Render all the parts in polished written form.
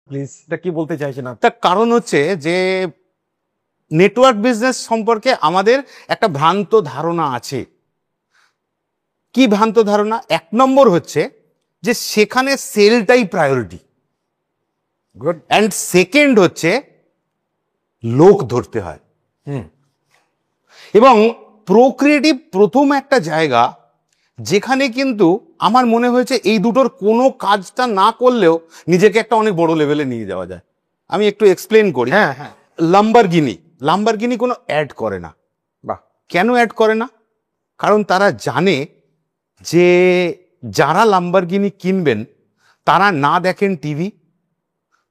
Please, এটা কি বলতে চাইছেন? তার কারণ হচ্ছে যে নেটওয়ার্ক বিজনেস সম্পর্কে আমাদের একটা ভ্রান্ত ধারণা আছে। কি ভ্রান্ত ধারণা? 1 নম্বর হচ্ছে যে সেখানে সেলটাই প্রায়োরিটি, গুড। অ্যান্ড সেকেন্ড হচ্ছে লোক ধরতে হয়। এবং প্রোক্রিয়েটিভ প্রথম একটা জায়গা যেখানে কিন্তু আমার মনে হয়েছে এই দুটোর কোনো কাজটা না করলেও নিজেকে একটা অনেক বড় লেভেলে নিয়ে যাওয়া যায়। আমি একটু এক্সপ্লেন করি। হ্যাঁ হ্যাঁ। লাম্বরগিনি কোনো অ্যাড করে না। বাহ। কেন অ্যাড করে না? কারণ তারা জানে যে যারা লাম্বরগিনি কিনবেন তারা না দেখেন টিভি,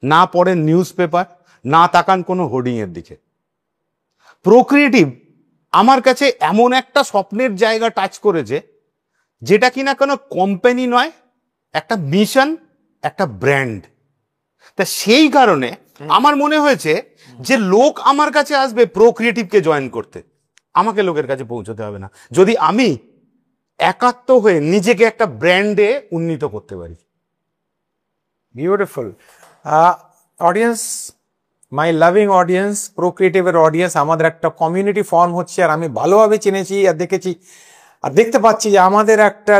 না পড়েন নিউজ পেপার, না তাকান কোনো হোর্ডিংয়ের দিকে। প্রোক্রিয়েটিভ আমার কাছে এমন একটা স্বপ্নের জায়গা টাচ করেছে যেটা কিনা কোনো কোম্পানি নয়, একটা মিশন, একটা ব্র্যান্ড। তা সেই কারণে আমার মনে হয়েছে যে লোক আমার কাছে আসবে প্রোক্রিয়েটিভকে জয়েন করতে, আমাকে লোকের কাছে পৌঁছতে হবে না, যদি আমি একাত্ম হয়ে নিজেকে একটা ব্র্যান্ডে উন্নীত করতে পারি। Beautiful. Audience, my loving audience, প্রোক্রিয়েটিভের অডিয়েন্স, আমাদের একটা কমিউনিটি ফর্ম হচ্ছে, আর আমি ভালোভাবে চিনেছি আর দেখেছি আর দেখতে পাচ্ছি যে আমাদের একটা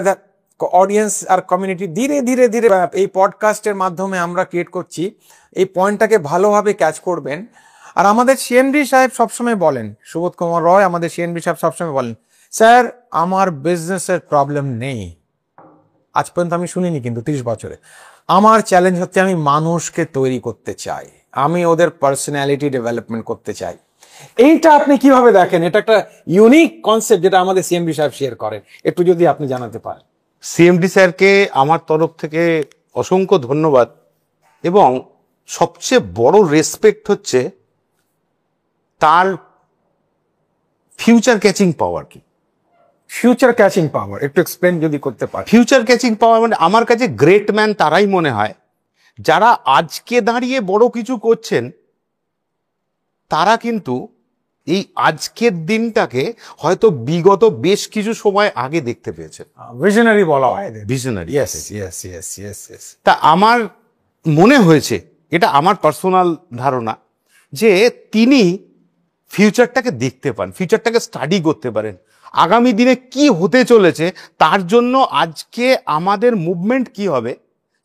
অডিয়েন্স আর কমিউনিটি ধীরে ধীরে ধীরে এই পডকাস্টের মাধ্যমে আমরা ক্রিয়েট করছি। এই পয়েন্টটাকে ভালোভাবে ক্যাচ করবেন। আর আমাদের সিএমডি সাহেব সবসময় বলেন, সুবোধ কুমার রয় আমাদের সিএমডি সাহেব সবসময় বলেন, স্যার আমার বিজনেসের প্রবলেম নেই। আজ পর্যন্ত আমি শুনিনি, কিন্তু 30 বছরে আমার চ্যালেঞ্জ হচ্ছে আমি মানুষকে তৈরি করতে চাই, আমি ওদের পার্সোনালিটি ডেভেলপমেন্ট করতে চাই। এইটা আপনি কিভাবে দেখেন? এটা একটা ইউনিক কনসেপ্ট যেটা আমাদের সিএমডি সাহেব শেয়ার করেন, একটু যদি আপনি জানাতে পারেন। সিএমডি স্যারকে আমার তরফ থেকে অসংখ্য ধন্যবাদ, এবং সবচেয়ে বড় রেসপেক্ট হচ্ছে তার ফিউচার ক্যাচিং পাওয়ার। কি ফিউচার ক্যাচিং পাওয়ার একটু এক্সপ্লেন যদি করতে পারেন। ফিউচার ক্যাচিং পাওয়ার মানে আমার কাছে গ্রেট ম্যান তারাই মনে হয় যারা আজকে দাঁড়িয়ে বড় কিছু করছেন, তারা কিন্তু এই আজকের দিনটাকে হয়তো বিগত বেশ কিছু সময় আগে দেখতে পেয়েছেন। ভিশনারি বলা হয়, visionary. Yes yes yes yes yes. তা আমার মনে হয়েছে, এটা আমার পার্সোনাল ধারণা, যে তিনি ফিউচারটাকে দেখতে পান, ফিউচারটাকে স্টাডি করতে পারেন, আগামী দিনে কি হতে চলেছে, তার জন্য আজকে আমাদের মুভমেন্ট কি হবে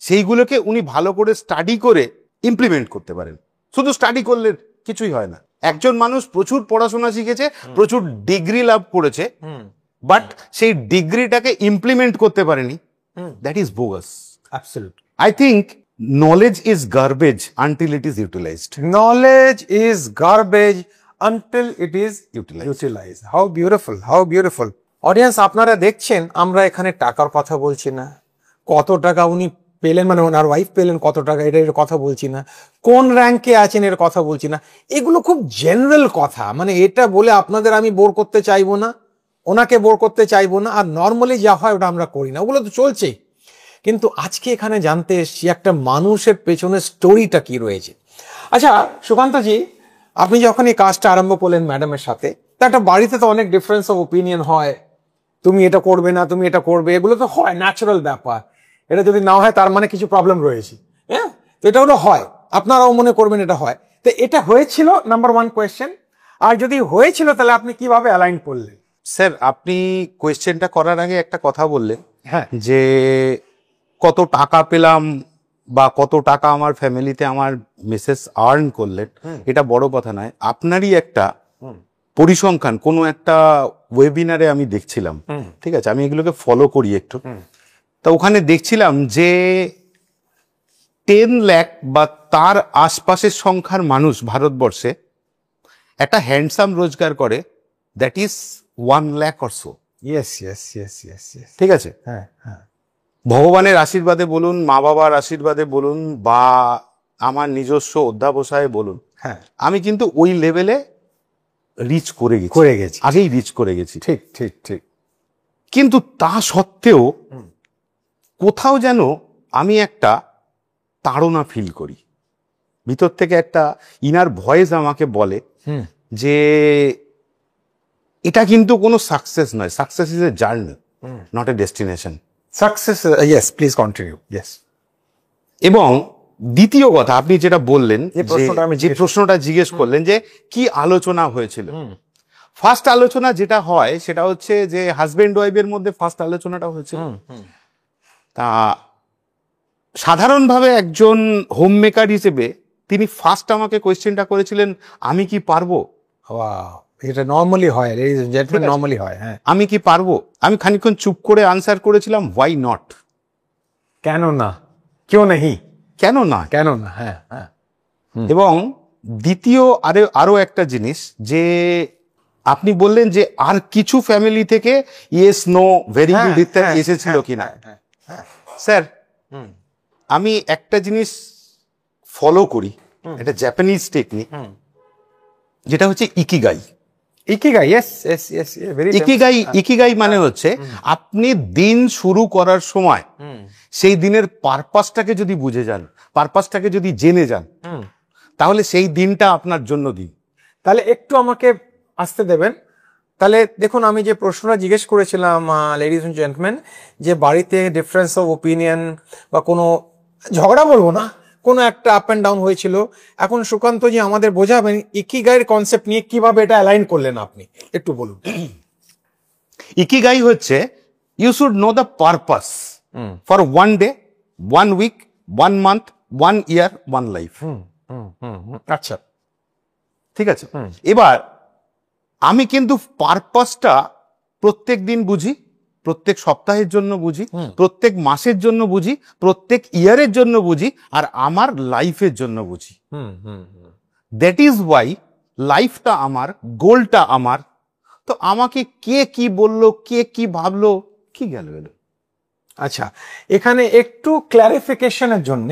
সেইগুলোকে উনি ভালো করে স্টাডি করে ইমপ্লিমেন্ট করতে পারেন। শুধু স্টাডি করলে কিছুই হয় না। একজন মানুষ প্রচুর পড়াশোনা শিখেছে, প্রচুর ডিগ্রি লাভ করেছে, বাট সেই ডিগ্রিটাকে ইমপ্লিমেন্ট করতে পারেনি, that is bogus. Absolutely. I think knowledge is garbage until it is utilized. Knowledge is garbage until it is utilized. How beautiful, how beautiful. Audience, আপনারা দেখছেন আমরা এখানে টাকার কথা বলছি না, কত টাকা উনি পেলেন মানে ওনার ওয়াইফ পেলেন কত টাকা, এর কথা বলছি না, কোন র্যাঙ্কে আছেন এর কথা বলছি না। এগুলো খুব জেনারেল কথা, মানে এটা বলে আপনাদের আমি বোর করতে চাইবো না, ওনাকে বোর করতে চাইবো না, আর নর্মালি যা হয় ওটা আমরা করি না, ওগুলো তো চলছেই। কিন্তু আজকে এখানে জানতে এসছি একটা মানুষের পেছনে স্টোরিটা কি রয়েছে। আচ্ছা সুকান্তজি, আপনি যখন এই কাজটা আরম্ভ করলেন ম্যাডামের সাথে, তা একটা বাড়িতে তো অনেক ডিফারেন্স অফ ওপিনিয়ন হয়, তুমি এটা করবে না, তুমি এটা করবে, এগুলো তো হয়, ন্যাচারাল ব্যাপার। এটা যদি না হয় তার মানে কিছু প্রবলেম রয়েছে, হ্যাঁ, তো এটা হলো হয়, আপনারাও মনে করবেন এটা হয়। তো এটা হয়েছিল নাম্বার 1 কোয়েশ্চেন, আর যদি হয়েছিল তাহলে আপনি কিভাবে অ্যালাইন করলেন? স্যার, আপনি কোয়েশ্চেনটা করার আগে একটা কথা বললেন, হ্যাঁ, যে কত টাকা পেলাম বা কত টাকা আমার ফ্যামিলিতে আমার মিসেস আর্ন করলেন, এটা বড় কথা নয়। আপনারই একটা পরিসংখ্যান কোনো একটা ওয়েবিনারে আমি দেখছিলাম, ঠিক আছে, আমি এগুলোকে ফলো করি একটু, তা ওখানে দেখছিলাম যে 10 লাখ বা তার আশপাশের সংখ্যার মানুষ ভারতবর্ষে একটা হ্যান্ডসাম রোজগার করে, that is 1 lakh or so. Yes yes yes yes yes, ঠিক আছে। হ্যাঁ হ্যাঁ, ভগবানের আশীর্বাদে বলুন, মা বাবার আশীর্বাদে বলুন, বা আমার নিজস্ব অধ্যাবসায় বলুন, হ্যাঁ, আমি কিন্তু ওই লেভেলে রিচ করে গেছি, আগেই রিচ করে গেছি। ঠিক ঠিক ঠিক। কিন্তু তা সত্ত্বেও কোথাও যেন আমি একটা তাড়না ফিল করি, ভিতর থেকে একটা ইনার ভয়েস আমাকে বলে যে এটা কিন্তু কোনো সাকসেস নয়, success is a journey, not a destination. Success, yes, please continue. Yes. এবং দ্বিতীয় কথা আপনি যেটা বললেন, যে প্রশ্নটা আমি যে প্রশ্নটা জিজ্ঞেস করলেন যে কি আলোচনা হয়েছিল, ফার্স্ট আলোচনা যেটা হয় সেটা হচ্ছে যে হাজবেন্ড ওয়াইফের মধ্যে ফার্স্ট আলোচনাটা হয়েছিল। তা সাধারণভাবে একজন হোম মেকার হিসেবে তিনি ফার্স্ট আমাকে কোয়েশ্চেনটা করেছিলেন, আমি কি পারবো। ওয়াও, এটা নরমালি হয়, লেডিজ এন্ড জেন্টলম্যান, নরমালি হয়। হ্যাঁ, আমি কি পারবো। আমি খানিকক্ষণ চুপ করে আনসার করেছিলাম, হোয়াই নট, কেন না, কেউ নেই, কেন না, কেন না। হ্যাঁ হ্যাঁ। এবং দ্বিতীয় আরো একটা জিনিস যে আপনি বললেন যে আর কিছু ফ্যামিলি থেকে ইয়েস নো ভেরি গুড ইত্যাদি এসেছিল কিনা। স্যার, আমি একটা জিনিস ফলো করি, এটা জাপানিজ টেকনিক, যেটা হচ্ছে ikigai. Ikigai, yes yes yes, very ikigai মানে হচ্ছে আপনি দিন শুরু করার সময় সেই দিনের পারপাসটাকে যদি বুঝে যান, পারপাসটাকে যদি জেনে যান, তাহলে সেই দিনটা আপনার জন্য দিন। তাহলে একটু আমাকে আসতে দেবেন। তাহলে দেখুন, আমি যে প্রশ্নটা জিজ্ঞেস করেছিলাম লেডিজ এন্ড জেন্টলম্যান, যে বাড়িতে ডিফারেন্স অফ ওপিনিয়ন বা কোনো ঝগড়া বলবো না, কোনো একটা আপ অ্যান্ড ডাউন হয়েছিল, এখন সুকান্তজি আমাদের বোঝাবেন ইকিগাইয়ের কনসেপ্ট নিয়ে কিভাবে এটা অ্যালাইন করলেন আপনি, একটু বলুন। ইকিগাই হচ্ছে you should know the purpose for one day, one week, one month, one year, one life. আচ্ছা, ঠিক আছে। এবার আমি কিন্তু পারপাসটা প্রত্যেক দিন বুঝি, প্রত্যেক সপ্তাহের জন্য বুঝি, প্রত্যেক মাসের জন্য বুঝি, প্রত্যেক ইয়ারের জন্য বুঝি, আর আমার লাইফের জন্য বুঝি। দ্যাট ইজ ওয়াই লাইফটা আমার, গোলটা আমার। তো আমাকে কে কি বললো, কে কি ভাবলো, কি গেল। আচ্ছা, এখানে একটু ক্ল্যারিফিকেশনের জন্য,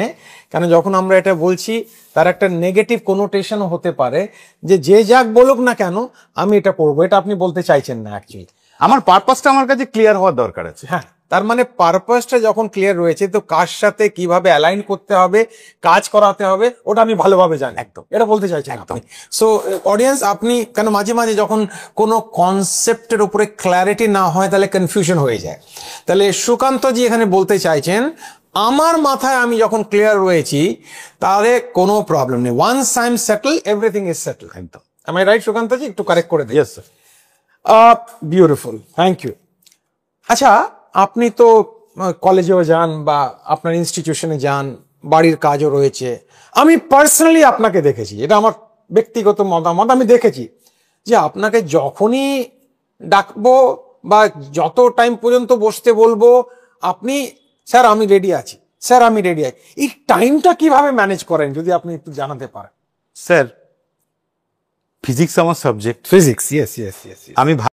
কেন যখন আমরা এটা বলছি তার একটা নেগেটিভ কোনোটেশনও হতে পারে, যে যাক বলুক না কেন আমি এটা করবো, এটা আপনি বলতে চাইছেন না অ্যাকচুয়ালি। আমার পারপাসটা আমার কাছে ক্লিয়ার হওয়ার দরকার আছে। হ্যাঁ, তার মানে পারপাসটা যখন ক্লিয়ার রয়েছে, তো কার সাথে কিভাবে অ্যালাইন করতে হবে, কাজ করাতে হবে, ওটা আমি ভালোভাবে জানি। একদম, এটা বলতে চাইছেন আপনি। সো অডিয়েন্স, আপনি কেন মাঝে মাঝে যখন কোনো কনসেপ্টের উপরে ক্ল্যারিটি না হয় তাহলে কনফিউশন হয়ে যায়। তাহলে সুকান্তজি এখানে বলতে চাইছেন, আমার মাথায় আমি যখন ক্লিয়ার রয়েছি তাহলে কোনো প্রবলেম নেই, once I am settle everything is settle. একদম। Am I right Sukantaji? একটু কারেক্ট করে দিই। Yes sir. Beautiful, thank you. আচ্ছা, আপনি তো কলেজেও যান বা আপনার ইনস্টিটিউশনে যান, বাড়ির কাজও রয়েছে। আমি পার্সোনালি আপনাকে দেখেছি, এটা আমার ব্যক্তিগত মতামত, আমি দেখেছি যে আপনাকে যখনই ডাকবো বা যত টাইম পর্যন্ত বসতে বলবো, আপনি স্যার আমি রেডি আছি, স্যার আমি রেডি আছি। এই টাইমটা কিভাবে ম্যানেজ করেন যদি আপনি একটু জানাতে পারেন। স্যার, ফিজিক্স আমার subject. Physics, yes yes yes. আমি